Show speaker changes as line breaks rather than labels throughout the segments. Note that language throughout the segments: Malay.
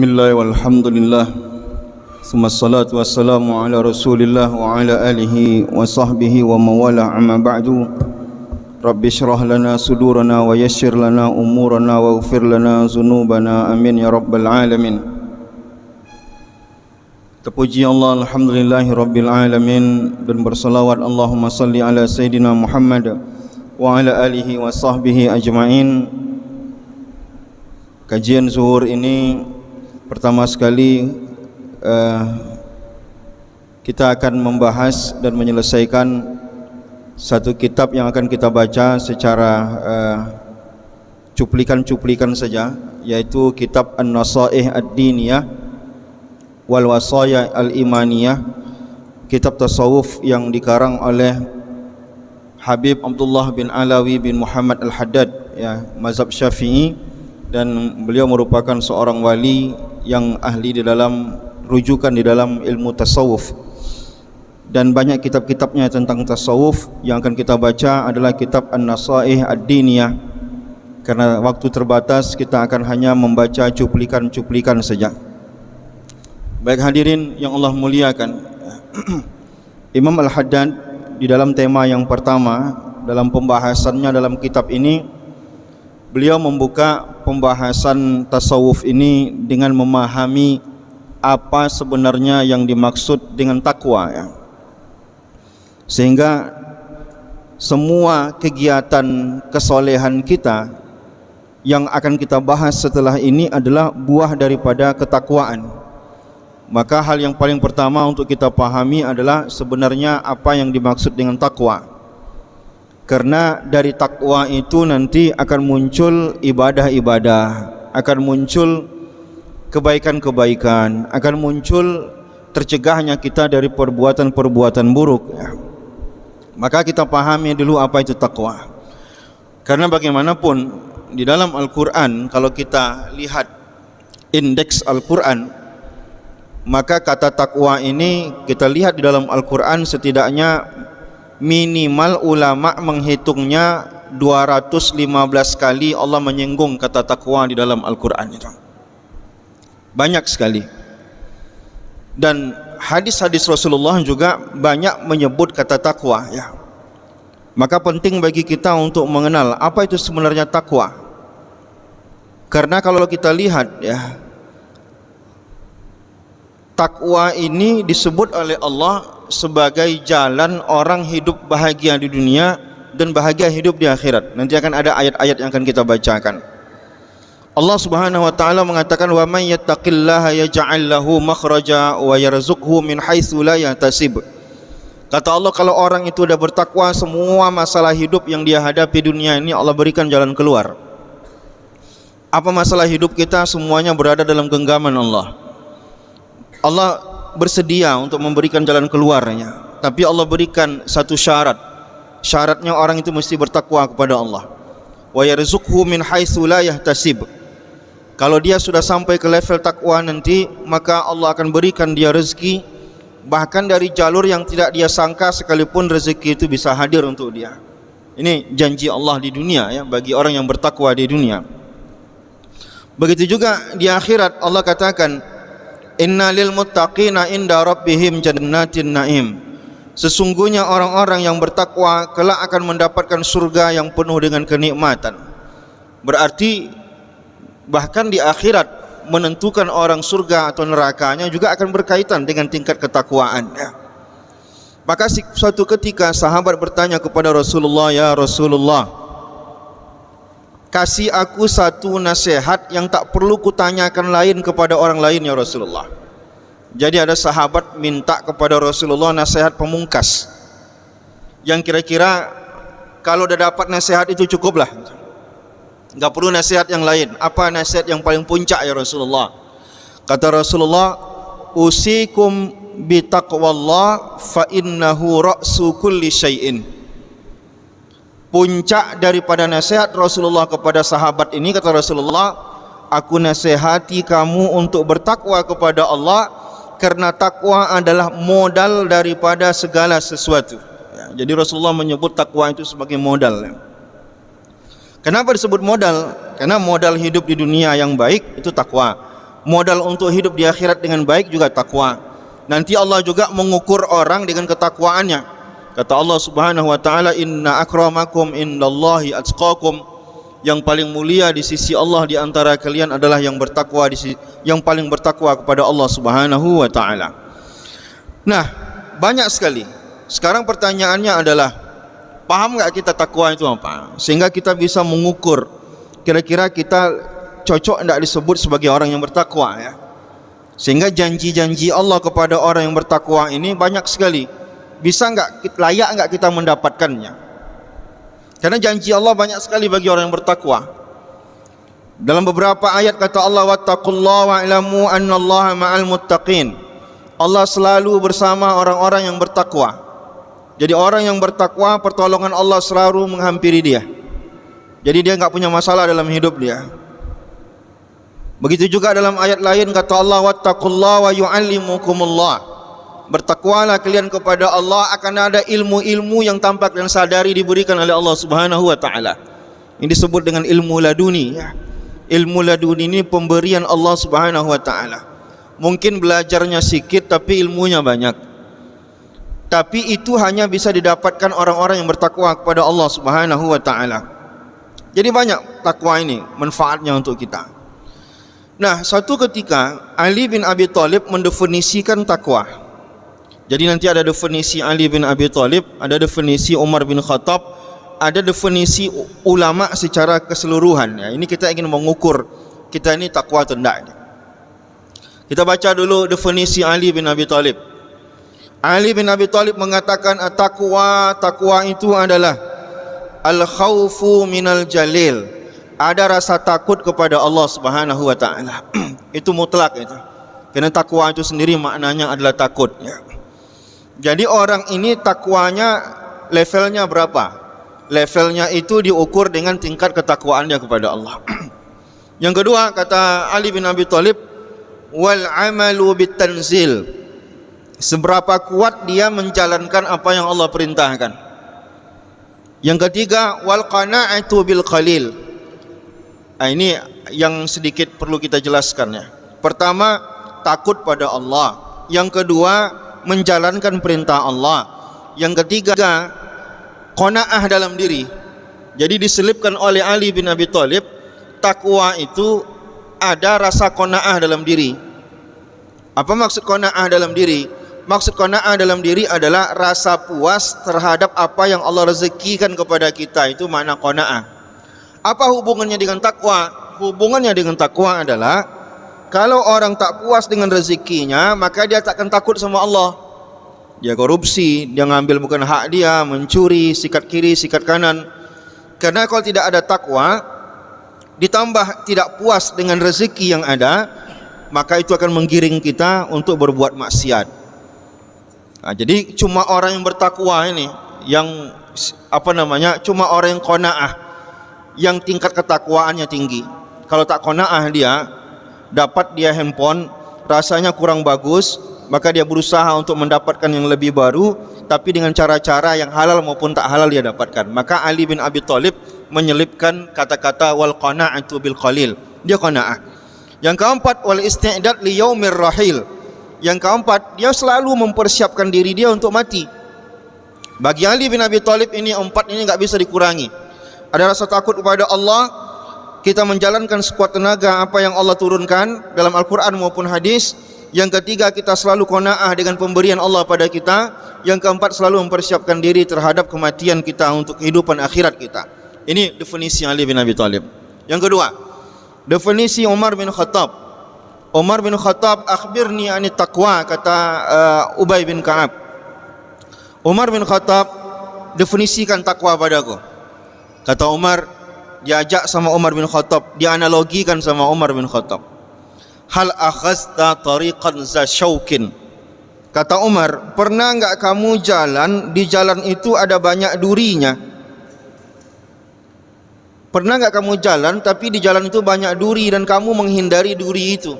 Bismillah walhamdulillah Summa salatu wassalamu ala rasulillah wa ala alihi wa sahbihi wa mawala amma ba'du. Rabbi syrah lana sudurana wa yassir lana umurana wa ghfir lana zunubana amin ya rabbal alamin. Terpuji Allah, alhamdulillahi rabbil alamin, dan bersalawat Allahumma salli ala Sayyidina Muhammad wa ala alihi wa sahbihi ajma'in. Kajian zuhur ini pertama sekali kita akan membahas dan menyelesaikan satu kitab yang akan kita baca secara cuplikan-cuplikan saja, yaitu kitab An-Nasaih Ad-Diniyah wal Wasaya Al-Imaniyah, kitab tasawuf yang dikarang oleh Habib Abdullah bin Alawi bin Muhammad Al-Haddad, ya, mazhab Syafi'i, dan beliau merupakan seorang wali yang ahli di dalam rujukan di dalam ilmu tasawuf. Dan banyak kitab-kitabnya tentang tasawuf. Yang akan kita baca adalah kitab An-Nasaih Ad-Diniyah. Karena waktu terbatas, kita akan hanya membaca cuplikan-cuplikan saja. Baik hadirin yang Allah muliakan, Imam Al-Haddad di dalam tema yang pertama dalam pembahasannya dalam kitab ini, beliau membuka pembahasan tasawuf ini dengan memahami apa sebenarnya yang dimaksud dengan takwa, ya. Sehingga semua kegiatan kesolehan kita yang akan kita bahas setelah ini adalah buah daripada ketakwaan. Maka hal yang paling pertama untuk kita pahami adalah sebenarnya apa yang dimaksud dengan takwa. Karena dari takwa itu nanti akan muncul ibadah-ibadah, akan muncul kebaikan-kebaikan, akan muncul tercegahnya kita dari perbuatan-perbuatan buruk, ya. Maka kita pahami dulu apa itu takwa. Karena bagaimanapun di dalam Al-Quran, kalau kita lihat indeks Al-Quran, maka kata takwa ini kita lihat di dalam Al-Quran setidaknya minimal ulama menghitungnya 215 kali Allah menyinggung kata takwa di dalam Al-Quran itu. Banyak sekali. Dan hadis-hadis Rasulullah juga banyak menyebut kata takwa, ya. Maka penting bagi kita untuk mengenal apa itu sebenarnya takwa. Karena kalau kita lihat, ya, takwa ini disebut oleh Allah sebagai jalan orang hidup bahagia di dunia dan bahagia hidup di akhirat. Nanti akan ada ayat-ayat yang akan kita bacakan. Allah Subhanahu wa taala mengatakan, "Wa may yattaqillaha yaj'al lahu makhraja wa yarzuqhu min haitsu la yahtasib." Kata Allah, kalau orang itu sudah bertakwa, semua masalah hidup yang dia hadapi dunia ini Allah berikan jalan keluar. Apa masalah hidup kita, semuanya berada dalam genggaman Allah. Allah bersedia untuk memberikan jalan keluarnya, tapi Allah berikan satu syarat. Syaratnya orang itu mesti bertakwa kepada Allah. Wa yarzuqhu min haitsu la yahtasib. Kalau dia sudah sampai ke level takwa nanti, maka Allah akan berikan dia rezeki bahkan dari jalur yang tidak dia sangka, sekalipun rezeki itu bisa hadir untuk dia. Ini janji Allah di dunia, ya, bagi orang yang bertakwa di dunia. Begitu juga di akhirat Allah katakan, "Inna lil muttaqina inda rabbihim jannatin na'im." Sesungguhnya orang-orang yang bertakwa kelak akan mendapatkan surga yang penuh dengan kenikmatan. Berarti bahkan di akhirat menentukan orang surga atau nerakanya juga akan berkaitan dengan tingkat ketakwaan, ya. Maka suatu ketika sahabat bertanya kepada Rasulullah, "Ya Rasulullah, kasih aku satu nasihat yang tak perlu kutanyakan lain kepada orang lain, ya Rasulullah." Jadi ada sahabat minta kepada Rasulullah nasihat pemungkas yang kira-kira kalau udah dapat nasihat itu cukuplah, enggak perlu nasihat yang lain. Apa nasihat yang paling puncak, ya Rasulullah? Kata Rasulullah, "Usikum bi taqwallah fa innahu ra'su kulli syai'in." Puncak daripada nasihat Rasulullah kepada sahabat ini, kata Rasulullah, "Aku nasihati kamu untuk bertakwa kepada Allah, karena takwa adalah modal daripada segala sesuatu." Ya, jadi Rasulullah menyebut takwa itu sebagai modal, ya. Kenapa disebut modal? Karena modal hidup di dunia yang baik itu takwa. modal untuk hidup di akhirat dengan baik juga takwa. Nanti Allah juga mengukur orang dengan ketakwaannya. Kata Allah Subhanahu wa taala, inna akramakum indallahi atqakum. Yang paling mulia di sisi Allah di antara kalian adalah yang bertakwa, yang paling bertakwa kepada Allah Subhanahu wa taala. Nah, banyak sekali. Sekarang pertanyaannya adalah, paham enggak kita takwa itu apa? Sehingga kita bisa mengukur kira-kira kita cocok enggak disebut sebagai orang yang bertakwa, ya. Sehingga janji-janji Allah kepada orang yang bertakwa ini banyak sekali. Bisa enggak, layak enggak kita mendapatkannya? Karena janji Allah banyak sekali bagi orang yang bertakwa. Dalam beberapa ayat kata Allah, wattaqullaha wa'lamu annallaha ma'al muttaqin. Allah selalu bersama orang-orang yang bertakwa. Jadi orang yang bertakwa, pertolongan Allah selalu menghampiri dia. Jadi dia enggak punya masalah dalam hidup dia. Begitu juga dalam ayat lain kata Allah, wattaqullaha wa yu'allimukumullah. Bertakwalah kalian kepada Allah, akan ada ilmu-ilmu yang tampak dan sadari diberikan oleh Allah Subhanahu wa taala. Ini disebut dengan ilmu laduni, ya. Ilmu laduni ini pemberian Allah Subhanahu wa taala. Mungkin belajarnya sedikit tapi ilmunya banyak. Tapi itu hanya bisa didapatkan orang-orang yang bertakwa kepada Allah Subhanahu wa taala. Jadi banyak takwa ini manfaatnya untuk kita. Nah, suatu ketika Ali bin Abi Thalib mendefinisikan takwa. Jadi nanti ada definisi Ali bin Abi Thalib, ada definisi Umar bin Khattab, ada definisi ulama secara keseluruhan, ya. Ini kita ingin mengukur kita ini takwa atau tidak. Kita baca dulu definisi Ali bin Abi Thalib. Ali bin Abi Thalib mengatakan takwa itu adalah al-khaufu minal jalil. Ada rasa takut kepada Allah Subhanahu wa taala. Itu mutlak itu. Karena takwa itu sendiri maknanya adalah takut, ya. Jadi orang ini takwanya levelnya berapa? Levelnya itu diukur dengan tingkat ketakwaannya kepada Allah. Yang kedua kata Ali bin Abi Thalib, wal amalu bitanzil. Seberapa kuat dia menjalankan apa yang Allah perintahkan. Yang ketiga, wal qana'atu bil qalil. Nah, ini yang sedikit perlu kita jelaskan, ya. Pertama, takut pada Allah. Yang kedua, menjalankan perintah Allah. Yang ketiga, qanaah dalam diri. Jadi diselipkan oleh Ali bin Abi Thalib, takwa itu ada rasa qanaah dalam diri. Apa maksud qanaah dalam diri? Maksud qanaah dalam diri adalah rasa puas terhadap apa yang Allah rezekikan kepada kita. Itu makna qanaah. Apa hubungannya dengan takwa? Hubungannya dengan takwa adalah kalau orang tak puas dengan rezekinya, maka dia tak akan takut sama Allah. Dia korupsi, dia ngambil bukan hak dia, mencuri, sikat kiri, sikat kanan. Karena kalau tidak ada takwa, ditambah tidak puas dengan rezeki yang ada, maka itu akan menggiring kita untuk berbuat maksiat. Nah, jadi cuma orang yang bertakwa ini, yang cuma orang yang qanaah, yang tingkat ketakwaannya tinggi. Kalau tak qanaah dapat dia handphone rasanya kurang bagus, maka dia berusaha untuk mendapatkan yang lebih baru, tapi dengan cara-cara yang halal maupun tak halal dia dapatkan. Maka Ali bin Abi Thalib menyelipkan kata-kata wal qana'atu bil qalil. Dia qanaah. Yang keempat, wal isti'dad li yaumir rahil. Yang keempat, dia selalu mempersiapkan diri dia untuk mati. Bagi Ali bin Abi Thalib ini, empat ini enggak bisa dikurangi. Ada rasa takut kepada Allah, kita menjalankan sekuat tenaga apa yang Allah turunkan dalam Al-Quran maupun hadis. Yang ketiga, kita selalu qanaah dengan pemberian Allah pada kita. Yang keempat, selalu mempersiapkan diri terhadap kematian kita untuk kehidupan akhirat kita. Ini definisi Ali bin Abi Thalib. Yang kedua, definisi Umar bin Khattab. Umar bin Khattab, akhbirni anit taqwa, kata Ubay bin Ka'ab. Umar bin Khattab, definisikan takwa padaku. Kata Umar, diajak sama Umar bin Khattab, dianalogikan sama Umar bin Khattab. Hal akhazta tariqan za syaukin. Kata Umar, pernah enggak kamu jalan, di jalan itu ada banyak durinya? Pernah enggak kamu jalan tapi di jalan itu banyak duri dan kamu menghindari duri itu?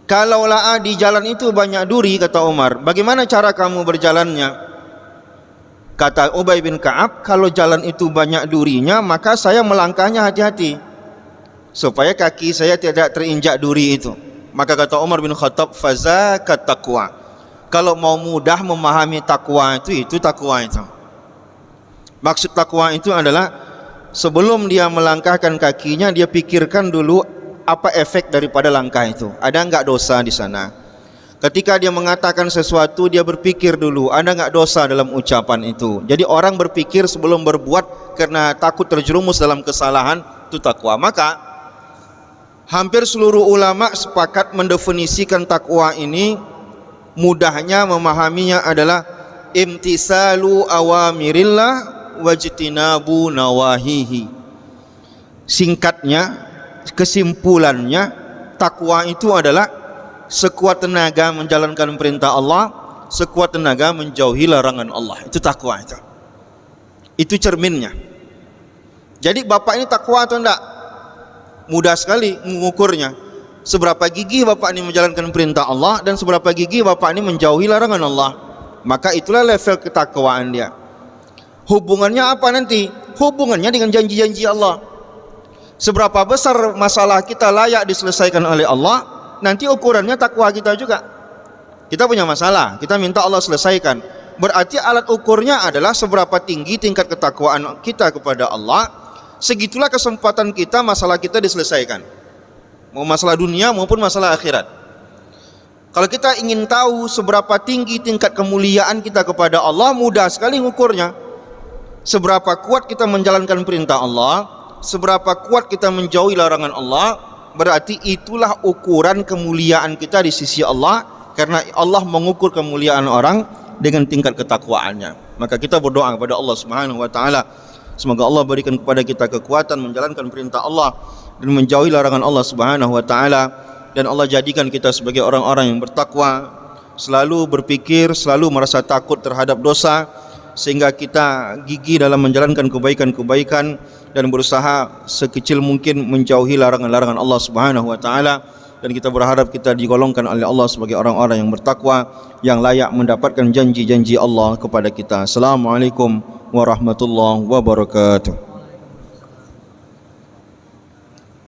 Kalaulah di jalan itu banyak duri, kata Umar, bagaimana cara kamu berjalannya? Kata Ubay bin Ka'ab, kalau jalan itu banyak durinya, maka saya melangkahnya hati-hati. supaya kaki saya tidak terinjak duri itu. Maka kata Umar bin Khattab, fazakat taqwa. Kalau mau mudah memahami takwa itu takwa itu. Maksud takwa itu adalah sebelum dia melangkahkan kakinya, dia pikirkan dulu apa efek daripada langkah itu. Ada enggak dosa di sana? Ketika dia mengatakan sesuatu, dia berpikir dulu, ada enggak dosa dalam ucapan itu. Jadi orang berpikir sebelum berbuat karena takut terjerumus dalam kesalahan, itu takwa. Maka hampir seluruh ulama sepakat mendefinisikan takwa ini, mudahnya memahaminya adalah imtisalu awamirillah wajtinabu nawahihi. Singkatnya, kesimpulannya, takwa itu adalah sekuat tenaga menjalankan perintah Allah, sekuat tenaga menjauhi larangan Allah. Itu takwa itu. Itu cerminnya. Jadi bapak ini takwa atau enggak? Mudah sekali mengukurnya. Seberapa gigih bapak ini menjalankan perintah Allah dan seberapa gigih bapak ini menjauhi larangan Allah. Maka itulah level ketakwaan dia. Hubungannya apa nanti? Hubungannya dengan janji-janji Allah. Seberapa besar masalah kita layak diselesaikan oleh Allah, nanti ukurannya takwa kita juga. Kita punya masalah, kita minta Allah selesaikan. Berarti alat ukurnya adalah seberapa tinggi tingkat ketakwaan kita kepada Allah, segitulah kesempatan kita masalah kita diselesaikan. Mau masalah dunia maupun masalah akhirat. Kalau kita ingin tahu seberapa tinggi tingkat kemuliaan kita kepada Allah, mudah sekali ngukurnya. Seberapa kuat kita menjalankan perintah Allah, seberapa kuat kita menjauhi larangan Allah, berarti itulah ukuran kemuliaan kita di sisi Allah. Karena Allah mengukur kemuliaan orang dengan tingkat ketakwaannya. Maka kita berdoa kepada Allah Subhanahu wa taala, semoga Allah berikan kepada kita kekuatan menjalankan perintah Allah dan menjauhi larangan Allah Subhanahu wa taala, dan Allah jadikan kita sebagai orang-orang yang bertakwa, selalu berpikir, selalu merasa takut terhadap dosa, sehingga kita gigih dalam menjalankan kebaikan-kebaikan dan berusaha sekecil mungkin menjauhi larangan-larangan Allah Subhanahu wa taala. Dan kita berharap kita digolongkan oleh Allah sebagai orang-orang yang bertakwa, yang layak mendapatkan janji-janji Allah kepada kita. Assalamualaikum warahmatullahi wabarakatuh.